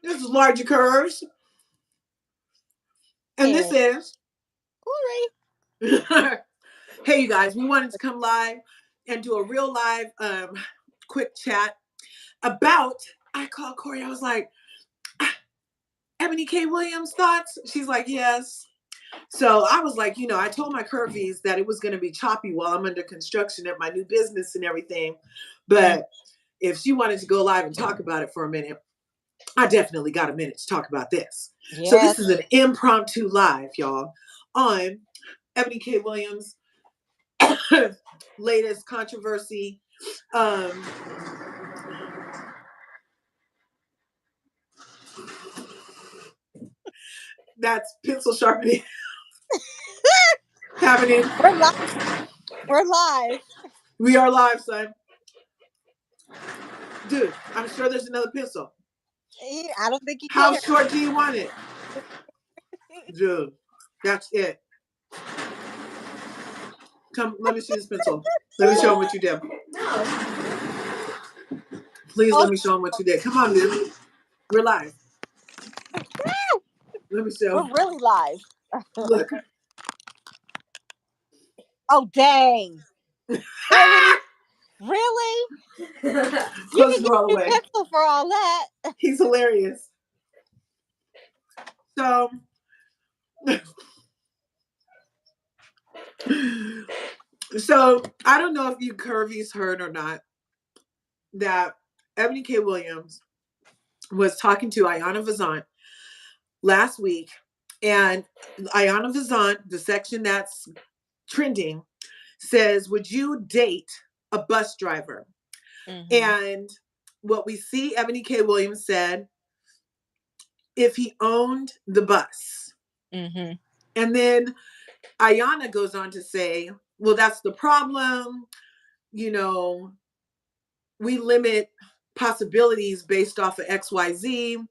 This is LRGA Curves, and this And is. Corey. Hey, you guys, we wanted to come live and do a real live, quick chat about. I called Corey. I was like, Ebony K. Williams thoughts. She's like, yes. So I was like, I told my Curvies that it was going to be choppy while I'm under construction at my new business and everything. But if she wanted to go live and talk about it for a minute, I definitely got a minute to talk about this. Yes. So this is an impromptu live, y'all, on Ebony K. Williams' latest controversy. That's pencil sharpening happening. We're live. We are live, son. Dude, I'm sure there's another pencil. I don't think he How cares. short do you want it? Dude, that's it. Come, let me see this pencil. Let me show him what you did. Please let me show him what you did. Come on, dude. We're live. Let me show. We're really live. Look. Oh, dang. Really? Really? You can get all the your way. pencil for all that. He's hilarious. So, I don't know if you Curvies heard or not that Ebony K. Williams was talking to Ayanna Vazant last week, and Ayanna Vazant, the section that's trending, says, "Would you date a bus driver?" Mm-hmm. And what we see, Ebony K. Williams said, if he owned the bus. Mm-hmm. And then Ayanna goes on to say, well, that's the problem. We limit possibilities based off of XYZ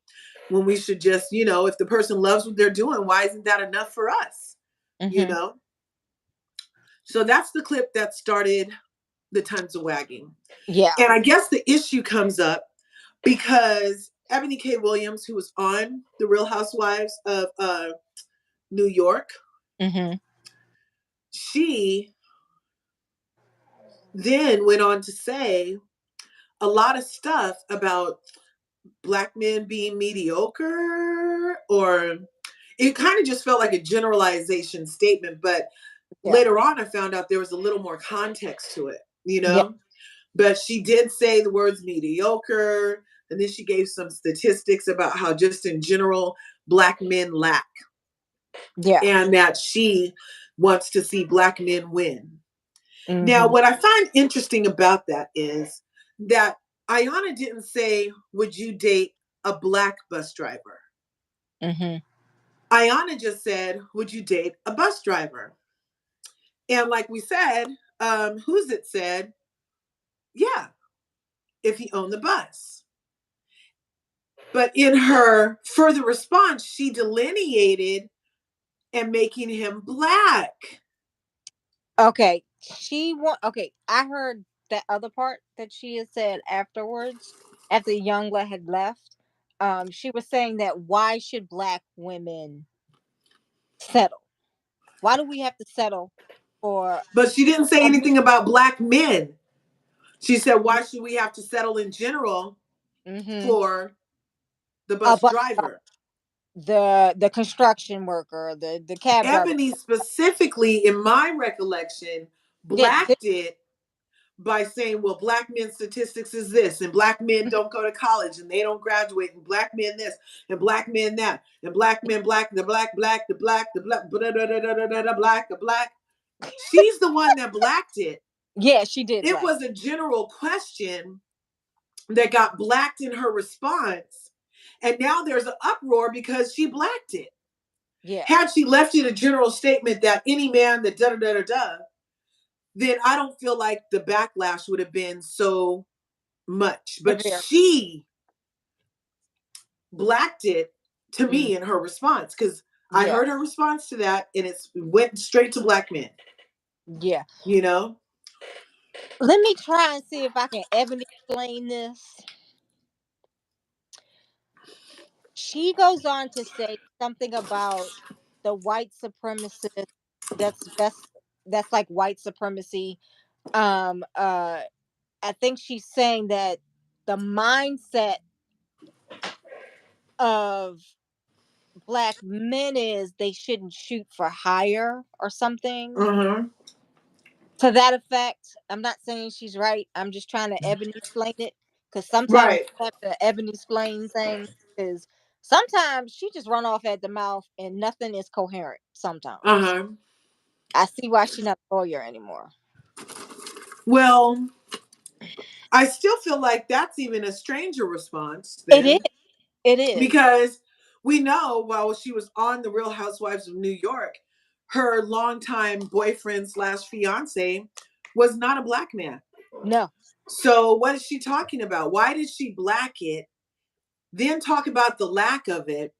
when we should just, if the person loves what they're doing, why isn't that enough for us? Mm-hmm. So that's the clip that started the tons of wagging. Yeah. And I guess the issue comes up because Ebony K. Williams, who was on The Real Housewives of New York, mm-hmm. she then went on to say a lot of stuff about Black men being mediocre, or it kind of just felt like a generalization statement. But later on, I found out there was a little more context to it, Yeah. But she did say the words mediocre, and then she gave some statistics about how just in general, Black men lack. Yeah. And that she wants to see Black men win. Mm-hmm. Now, what I find interesting about that is that Ayanna didn't say, would you date a Black bus driver? Mm-hmm. Ayanna just said, would you date a bus driver? And like we said, Who's It said, yeah, if he owned the bus. But in her further response, she delineated and making him Black. Okay. I heard that other part that she had said afterwards, after Youngla had left. She was saying that why should Black women settle? Why do we have to settle for? But she didn't say anything about Black men. She said, why should we have to settle in general for the bus driver? The construction worker, the cab driver. Ebony specifically, in my recollection, blacked it by saying, well, Black men statistics is this, and Black men don't go to college and they don't graduate, and Black men this, and Black men that, and Black men black, the black, the black, the black. She's the one that blacked it. Yeah, she did. It was a general question that got blacked in her response. And now there's an uproar because she blacked it. Yeah. Had she left it a general statement that any man that then I don't feel like the backlash would have been so much. But she blacked it to me in her response, because I heard her response to that, and it went straight to Black men. Yeah. Let me try and see if I can Ebony explain this. she goes on to say something about the white supremacist. That's like white supremacy. Um, uh, I think she's saying that the mindset of black men is they shouldn't shoot for hire or something Uh-huh. to that effect. I'm not saying she's right. I'm just trying to Ebony explain it because sometimes Right. you have to Ebony explain things because sometimes she just run off at the mouth and nothing is coherent. Sometimes Uh-huh. I see why she's not a lawyer anymore. Well, I still feel like that's even a stranger response It is. then, It is. because we know while she was on The Real Housewives of New York, her longtime boyfriend slash fiance was not a black man. No. So what is she talking about? Why did she black it, then talk about the lack of it,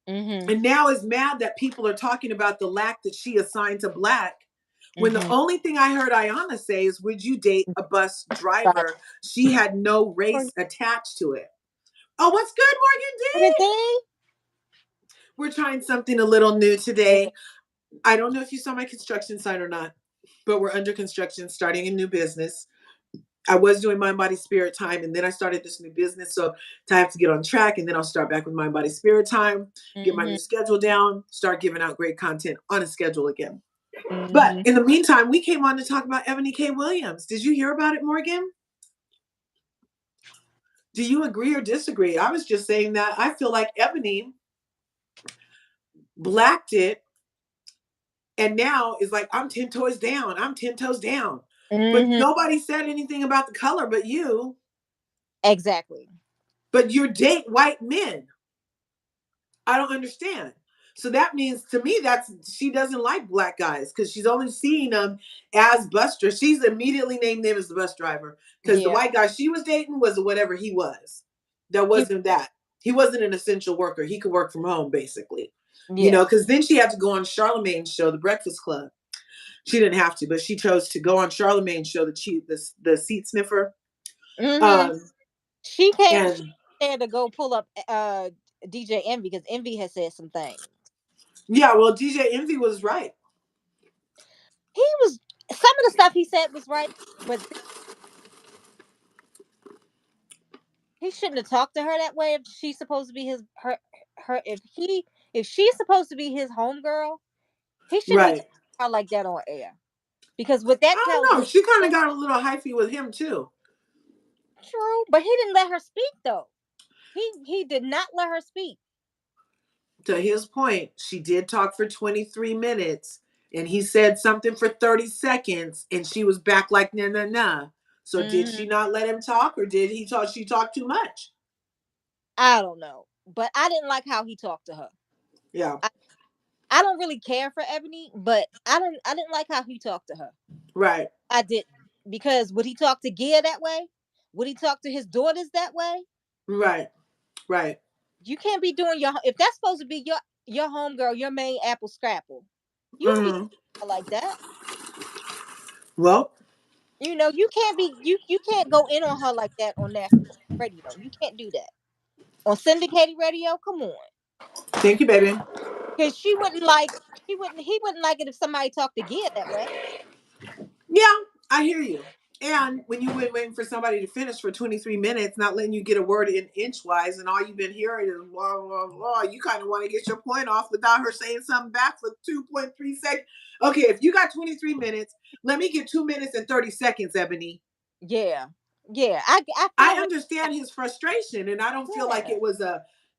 Mm-hmm. and now is mad that people are talking about the lack that she assigned to black? When the Mm-hmm. only thing I heard Ayana say is, would you date a bus Right. driver? She had no race attached to it. Oh, what's good, Morgan D? Everything. We're trying something a little new today. I don't know if you saw my construction sign or not, but we're under construction, starting a new business. I was doing Mind Body Spirit time, and then I started this new business. So I have to get on track, and then I'll start back with Mind Body Spirit time, get my Mm-hmm. new schedule down, start giving out great content on a schedule again. But Mm-hmm. in the meantime, we came on to talk about Ebony K. Williams. Did you hear about it, Morgan? Do you agree or disagree? I was just saying that I feel like Ebony blacked it, and now is like, I'm 10 toes down. I'm 10 toes down. But Mm-hmm. nobody said anything about the color but you. Exactly. But you date white men. I don't understand. So that means to me that's she doesn't like black guys because she's only seeing them as bus drivers. She's immediately named them as the bus driver because the Yeah. white guy she was dating was whatever he was. That You. wasn't that. He wasn't an essential worker. He could work from home basically. You Yeah. know, because then she had to go on Charlemagne's show, The Breakfast Club. She didn't have to, but she chose to go on Charlemagne's show, the seat sniffer. Mm-hmm. Um, She can't. She and had to go pull up DJ Envy because Envy has said some things. yeah, well, DJ Envy was right. He was some of the stuff he said was right, but he shouldn't have talked to her that way. If she's supposed to be his her if she's supposed to be his homegirl, he shouldn't be Right. talking to her like that on air. Because what that I tells don't know. me, She kind of got a little hyphy with him too. true, but he didn't let her speak though. He did not let her speak. To his point, she did talk for 23 minutes and he said something for 30 seconds and she was back like nah nah nah. So did Hmm. she not let him talk or did he talk she talked too much? I don't know, but I didn't like how he talked to her. Yeah. I, I don't really care for Ebony, but I didn't like how he talked to her. Right. I didn't because would he talk to Gia that way? Would he talk to his daughters that way? Right. Right. You can't be doing your if that's supposed to be your homegirl, your main apple scrapple. You don't be Mm-hmm. like that. Well, You can't be you can't go in on her like that on national radio. You can't do that on syndicated radio. Come on, thank you, baby. because she wouldn't he wouldn't like it if somebody talked to Gia that way. Yeah, I hear you. And when you went waiting for somebody to finish for 23 minutes, not letting you get a word in inchwise, and all you've been hearing is blah, blah, blah, you kind of want to get your point off without her saying something back for 2.3 seconds. Okay, if you got 23 minutes, let me get 2 minutes and 30 seconds, Ebony. Yeah, yeah. I I feel what. understand his frustration, and I don't feel like Yeah, it was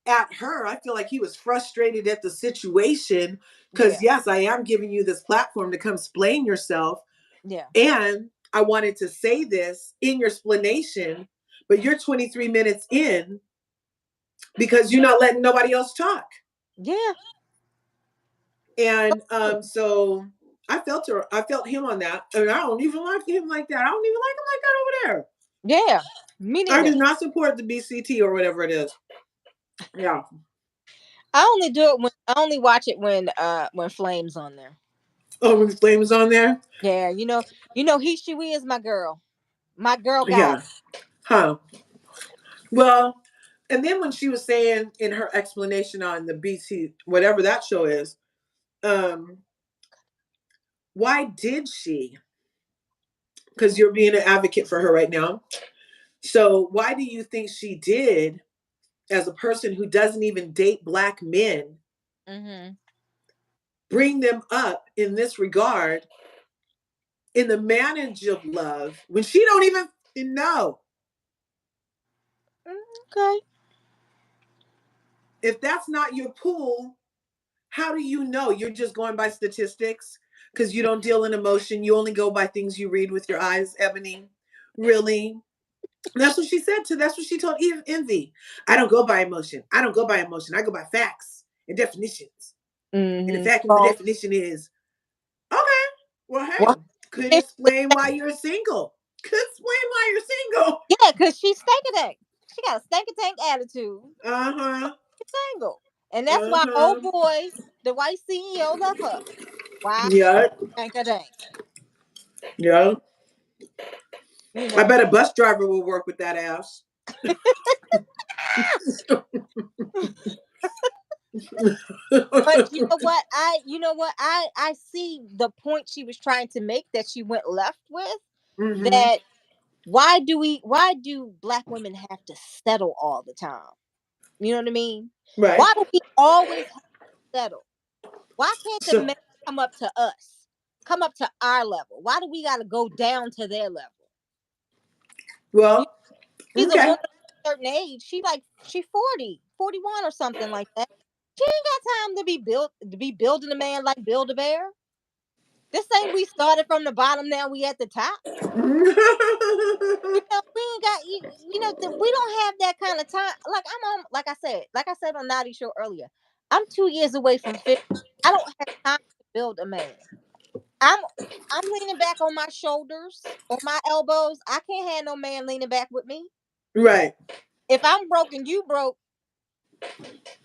at her. I feel like he was frustrated at the situation because, yeah, yes, I am giving you this platform to come explain yourself. yeah, And I wanted to say this in your explanation, but you're 23 minutes in because you're not letting nobody else talk. yeah. And so I felt her, I felt him on that. And I don't even like him like that. I don't even like him like that over Yeah, me there. I neither. do not support the BCT or whatever it is. Yeah. I only do it when I only watch it when Flames on there. Oh, when the flame is on there? Yeah, he she we is my girl. My girl got Yeah. Huh. Well, And then when she was saying in her explanation on the BT, whatever that show is, um, why did she? Because you're being an advocate for her right now. So why do you think she did, as a person who doesn't even date black men, Mm-hmm. bring them up in this regard in the manage of love when she don't even know? Okay. If that's not your pool, how do you know? You're just going by statistics because you don't deal in emotion. You only go by things you read with your eyes, Ebony. Really? That's what she said to. That's what she told Envy. I don't go by emotion. I don't go by emotion. I go by facts and definitions. And the Mm-hmm. fact and the Well, definition is okay. Well, what? hey, could explain why you're single. Could explain why you're single. Yeah, because she's stinking tank. She got a stinking tank attitude. Uh huh. She's single. And that's Uh why old huh. boy, the white CEO, love her. Why? Yeah. Stank a dank. Yeah. You I know. bet a bus driver will work with that ass. But you know what I see the point she was trying to make that she went left with, Mm-hmm. that why do black women have to settle all the time? You know what I mean? Right. Why do we always have to settle? Why can't the So, men come up to us? Come up to our level? Why do we got to go down to their level? You- well, She's a okay. woman of a certain age. She 40, 41 or something like that. She ain't got time to be building a man like Build a Bear. This ain't we started from the bottom, now we at the top. You know, we ain't got we don't have that kind of time. Like I'm on, like I said on Naughty Show earlier. I'm 2 years away from 50. I don't have time to build a man. I'm I'm leaning back on my shoulders, on my elbows. I can't have no man leaning back with me. Right. If I'm broke and you broke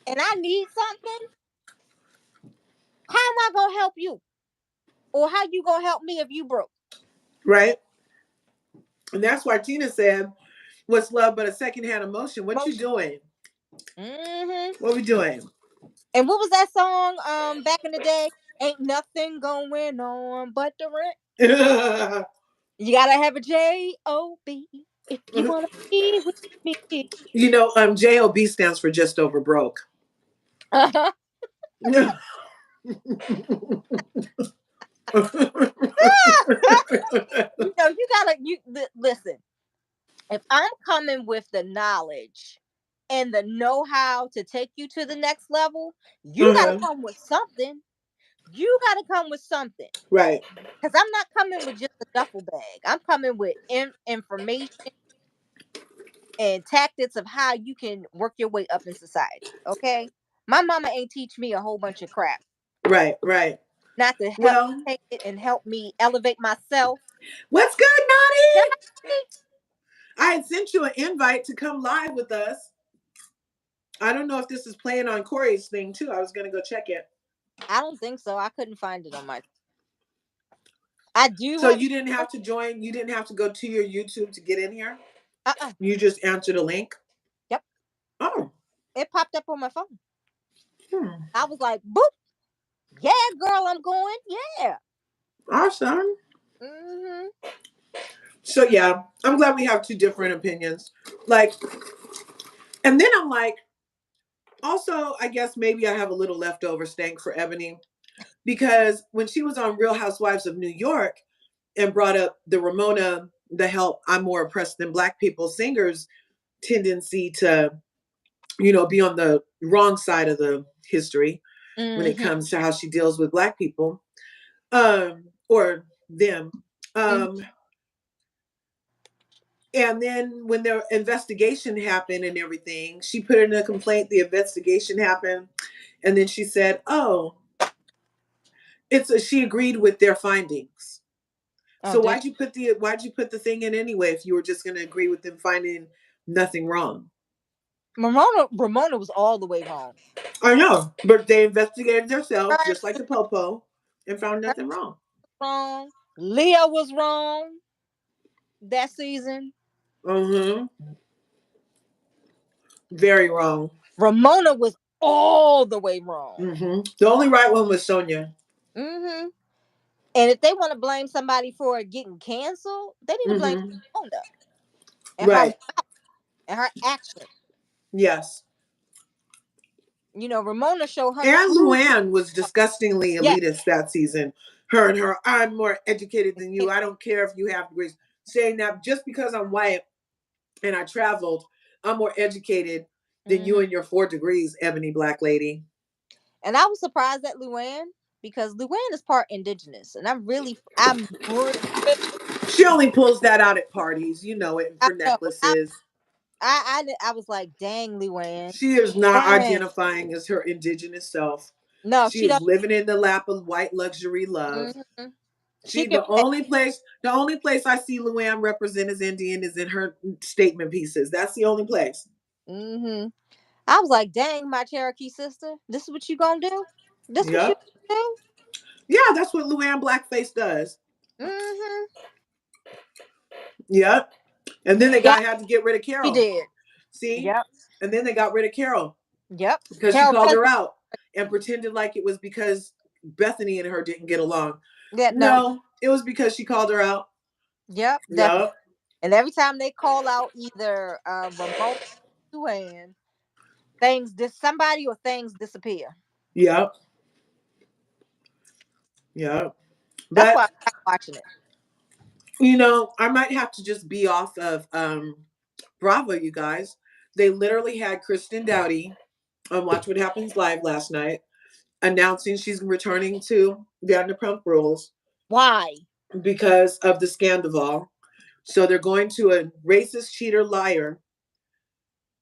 and I need something, how am I gonna help you? Or how you gonna help me if you broke? Right. And that's why Tina said, "What's love but a secondhand emotion? What you Motion. doing? Hmm. What we doing?" And what was that song back in the day? Ain't nothing going on but the rent. You gotta have a Job if you wanna be with me. Job stands for just over broke. Uh-huh. You gotta listen. If I'm coming with the knowledge and the know-how to take you to the next level, you gotta Uh-huh. come with something. You gotta come with something. Right. Because I'm not coming with just a duffel bag. I'm coming with information and tactics of how you can work your way up in society. Okay. My mama ain't teach me a whole bunch of crap. Right. Right. Not to help Well, take it and help me elevate myself. what's good, Naughty? Hey, I had sent you an invite to come live with us. I don't know if this is playing on Corey's thing too. I was gonna go check it. I don't think so. I couldn't find it on my. I do So have. you didn't have to join. You didn't have to go to your YouTube to get in here. Uh. You just answered a link. Yep. Oh. It popped up on my phone. Hmm. I was like, boop. Yeah, girl, I'm going. Yeah. Awesome. Hmm. So yeah, I'm glad we have two different opinions. Like, and then I'm like, also, I guess maybe I have a little leftover stank for Ebony because when she was on Real Housewives of New York and brought up the Ramona, the help I'm more oppressed than black people singers tendency to, be on the wrong side of the history when it Hmm. comes to how she deals with black people, or them. Hmm. Um, and then when the investigation happened and everything, she put in a complaint, the investigation happened, and then she said, "Oh, she agreed with their findings." Oh, So did why'd you put the thing in anyway if you were just going to agree with them finding nothing wrong? Ramona was all the way wrong. I know, but they investigated themselves Her just like the popo and found was nothing wrong. wrong. Leah was wrong that season. Mm-hmm. Very wrong. Ramona was all the way wrong. The only right one was Sonia. Mm-hmm. And if they want to blame somebody for it getting canceled, they need to blame hmm Ramona and her Right. mouth and her action. Yes. You know, Ramona showed her And true. Luann was disgustingly Yeah. elitist that season. Her and her, I'm more educated than you. I don't care if you have degrees. Saying that just because I'm white and I traveled, I'm more educated than Mm-hmm. you and your 4 degrees, ebony black lady. And I was surprised at Luann because Luann is part indigenous, and I'm really, She only pulls that out at parties, you know it, I for know. necklaces. I was like, dang, Luann, She is not dang. identifying as her indigenous self. No, She she is don't. living in the lap of white luxury love. Hmm. She See, can. the only place I see Luann represent as Indian is in her statement pieces. That's the only place. Hmm. I was like, dang, my Cherokee sister, this is what you gonna do? This what you Yep. do? Yeah, that's what Luann Blackface does. Hmm. Yep. And then they Yeah, had to get rid of she Carol. did. See? Yep. And then they got rid of Carol Yep. because she Carol called Beth. her out and pretended like it was because Bethany and her didn't get along. Yeah. No. No, it was because she called her out. Yep. Definitely. Yep. And every time they call out either Ramona or Luann, somebody or things disappear. Yep. Yep. That's But why I stopped watching it. I might have to just be off of Bravo, you guys. They literally had Kristen Dowdy on Watch What Happens Live last night announcing she's returning to Vanderpump Rules Why? because of the scandal. So they're going to a racist cheater liar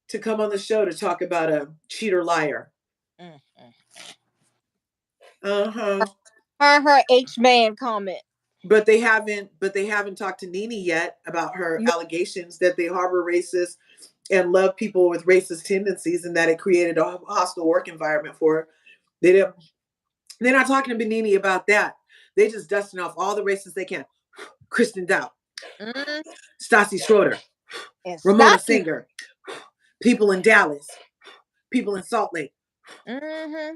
to come on the show to talk about a cheater liar. Mm-hmm. Uh-huh. Her H man comment. But they haven't talked to Nene yet about her No, allegations that they harbor racists and love people with racist tendencies and that it created a hostile work environment for her. They didn't they're not talking to Benini about that. They just dusting off all the racists they can. Kristen Dow, mm, Stassi Schroeder, and Ramona stop it. Singer, people in Dallas, people in Salt Lake. Mm-hmm.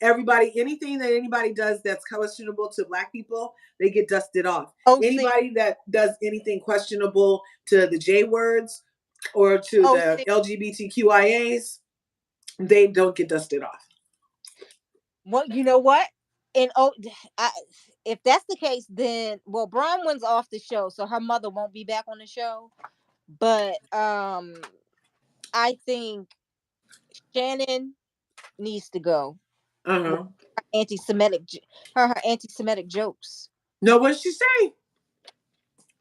Everybody, anything that anybody does that's questionable to black people, they get dusted off. OC, Anybody that does anything questionable to the J words or to the OC. LGBTQIAs, they don't get dusted off. Well, you know what? And I, if that's the case, then well, Bronwyn's off the show, so her mother won't be back on the show. But I think Shannon needs to go. With Uh-huh. her anti-Semitic, her anti-Semitic jokes. No, what did she say?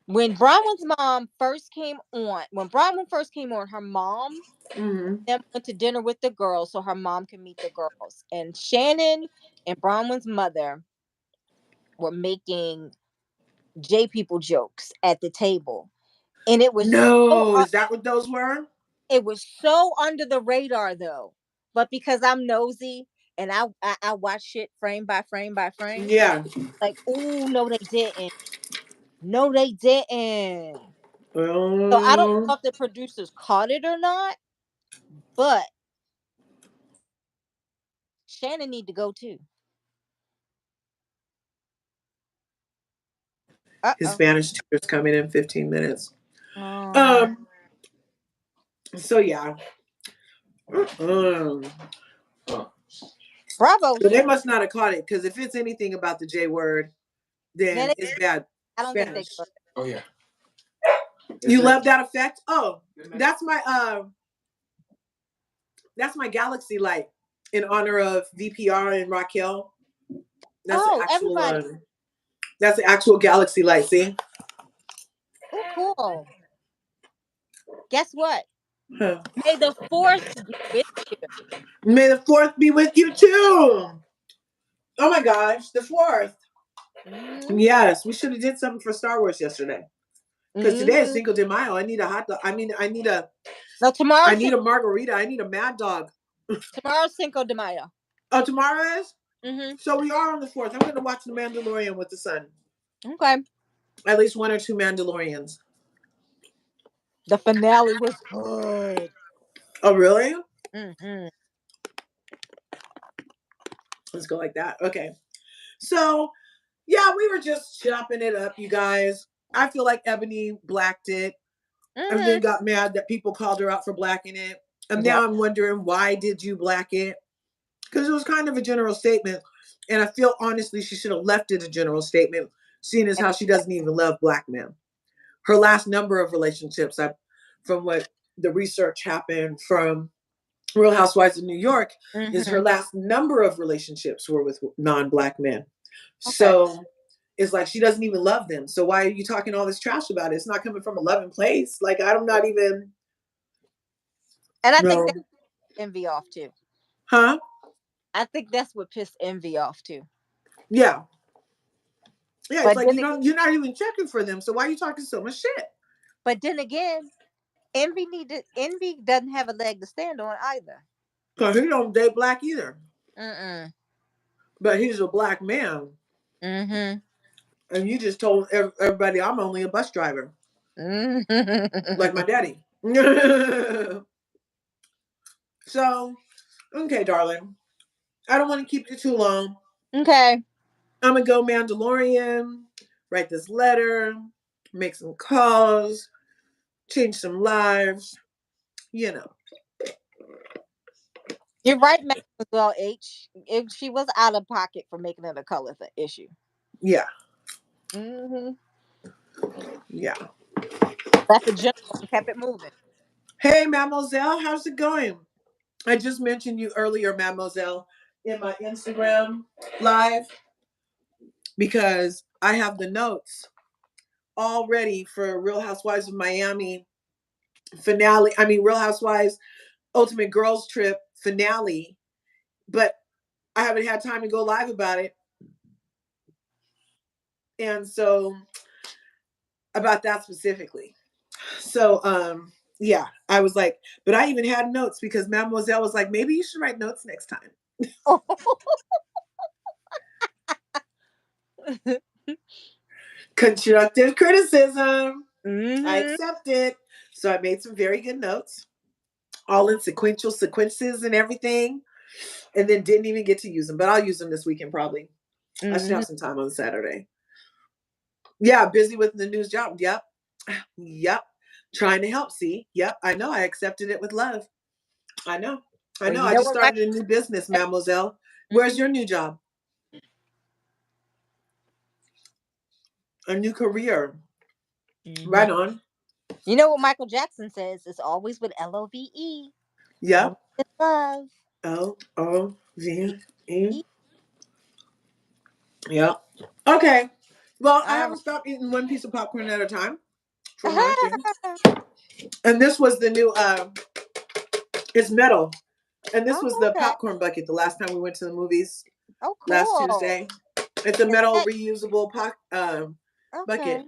When Bronwyn's mom first came on, when Bronwyn first came on, her mom Mm-hmm. them went to dinner with the girls so her mom could meet the girls. And Shannon and Bronwyn's mother were making J people jokes at the table. And No, is that what those were? it was so under the radar though. But because I'm nosy and I watch shit frame by frame by frame, Yeah. like, oh no, they didn't. No, they didn't. So I don't Um, know if the producers caught it or not, but Shannon need to go too. Uh his oh. Spanish tutor's coming in 15 minutes. Oh, Um, so yeah. Um, Bravo so they should. must not have caught it because if it's anything about the J word, Man, then it's bad I don't think they Spanish. could. Oh yeah. You love that effect? Oh, that's my galaxy light in honor of VPR and Raquel. That's the Oh, actual everybody. galaxy light. See? Oh, cool. Guess what? Huh. May the force be with you. May the fourth be with you too. Oh my gosh, the fourth. Mm-hmm. Yes, we should have did something for Star Wars yesterday. Because today is Mm-hmm. Cinco de Mayo. I need a hot dog. I mean, No, I need a margarita. I need a Mad Dog. tomorrow's Cinco de Mayo. Oh, tomorrow is? Mm-hmm. So we are on the 4th. I'm going to watch The Mandalorian with the sun. Okay. At least one or two Mandalorians. The finale was good. Oh, really? Mm-hmm. Let's go like that. Okay. So, yeah, we were just chopping it up, you guys. I feel like Ebony blacked it and Mm-hmm. then got mad that people called her out for blacking it. And now Yep. I'm wondering, why did you black it? Because it was kind of a general statement. And I feel honestly she should have left it a general statement, seeing as how she doesn't even love black men. Her last number of relationships, from what the research happened from Real Housewives of New York, is Mm-hmm. her last number of relationships were with non-black men. Okay. So it's like she doesn't even love them. So why are you talking all this trash about it? It's not coming from a loving place. Like, I'm not even And I think no. that's envy off too. Huh? I think that's what pissed envy off too. Yeah. Yeah, it's But like then again, you're not even checking for them. So why are you talking so much shit? envy doesn't have a leg to stand on either. Because he don't date black either. Mm-mm. But he's a black man. Mm-hmm. And you just told everybody I'm only a bus driver. Like Mm-hmm. my daddy. So, okay, darling. I don't want to keep you too long. Okay. I'm going to go Mandalorian, write this letter, make some calls, change some lives, you know. You're right, Mademoiselle H. She was out of pocket for making it a color issue. Yeah, Mm-hmm. yeah. Left it general and kept it moving. Hey, Mademoiselle, how's it going? I just mentioned you earlier, Mademoiselle, in my Instagram live because I have the notes all ready for Real Housewives of Miami finale. I mean, Real Housewives Ultimate Girls Trip finale, but I haven't had time to go live about it. And so, about that specifically. So, yeah, I was like, but I even had notes because Mademoiselle was like, maybe you should write notes next time. Constructive criticism. I Mm-hmm. accept it. So I made some very good notes, all in sequential sequences and everything, and then didn't even get to use them. But I'll use them this weekend probably. I should Mm-hmm. have some time on Saturday. Yeah, busy with the news job. Yep. Yep. Trying to help. See? Yep. I know. I accepted it with love. I know. I Well, know. you I know just what, Mike? started a new business, Mademoiselle. Where's your new job? A new career. Mm-hmm. Right on. You know what Michael Jackson says? It's always with LOVE. Yep. Always with love. LOVE. Yep. Okay. Well, I All haven't stopped eating one piece of popcorn at a time for munching. right. And this was the new it's metal. And this was Oh, the okay. popcorn bucket the last time we went to the movies Oh, last cool. Tuesday. It's a Is metal that reusable bucket. okay?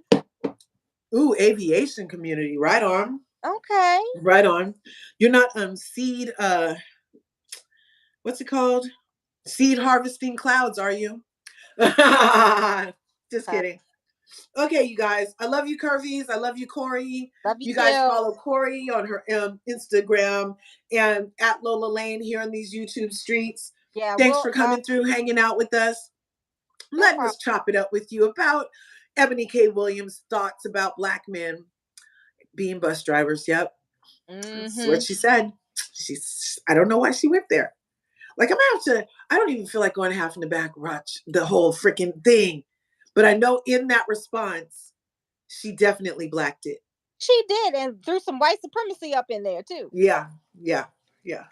Ooh, aviation community. Right on. Okay. Right on. You're not seed what's it called? Seed harvesting clouds, are you? Just Uh, kidding. Okay, you guys. I love you, Curvies. I love you, Corey. love you You guys too. follow Corey on her Instagram and at Lola Lane here on these YouTube streets. Yeah. Thanks Well. for coming through, hanging out with us, No letting problem. us chop it up with you about Ebony K. Williams' thoughts about black men being bus drivers. Yep, that's what Mm-hmm. she said. I don't know why she went there. Like, I'm gonna have to, I don't even feel like going half in the back, watch the whole freaking thing. But I know in that response, she definitely blacked it. She did, and threw some white supremacy up in there too. Yeah, yeah, yeah.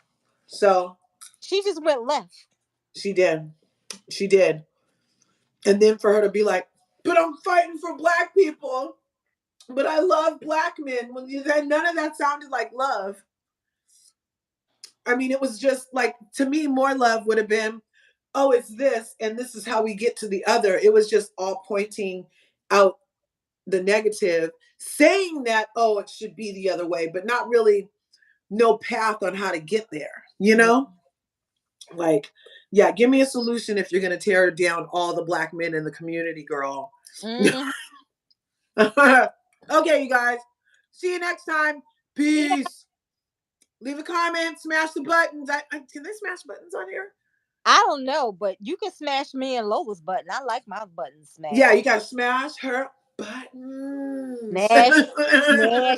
So She just went left. she did. She did. And then for her to be like, but I'm fighting for black people, but I love black men. When you said none of that sounded like love. I mean, it was just like, to me, more love would have been, oh, it's this, and this is how we get to the other. It was just all pointing out the negative, saying that, oh, it should be the other way, but not really no path on how to get there, you know? Like, yeah, give me a solution if you're going to tear down all the black men in the community, girl. Mm-hmm. Okay, you guys. See you next time. See ya. Peace. Leave a comment, smash the buttons. Can they smash buttons on here? I don't know, but you can smash me and Lola's button. I like my buttons Yeah, smashed. you gotta smash her buttons. Smash, smash,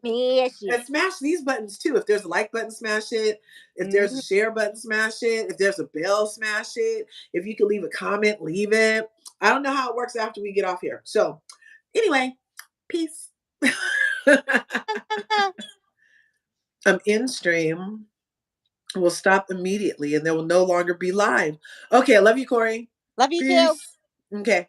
smash it. And smash these buttons too. If there's a like button, smash it. If there's a Mhm. share button, smash it. If there's a bell, smash it. If you can leave a comment, leave it. I don't know how it works after we get off here. So, anyway, peace. I'm in stream. Will stop immediately and there will no longer be live. Okay, I love you, Corey. Love you too. Peace. Okay.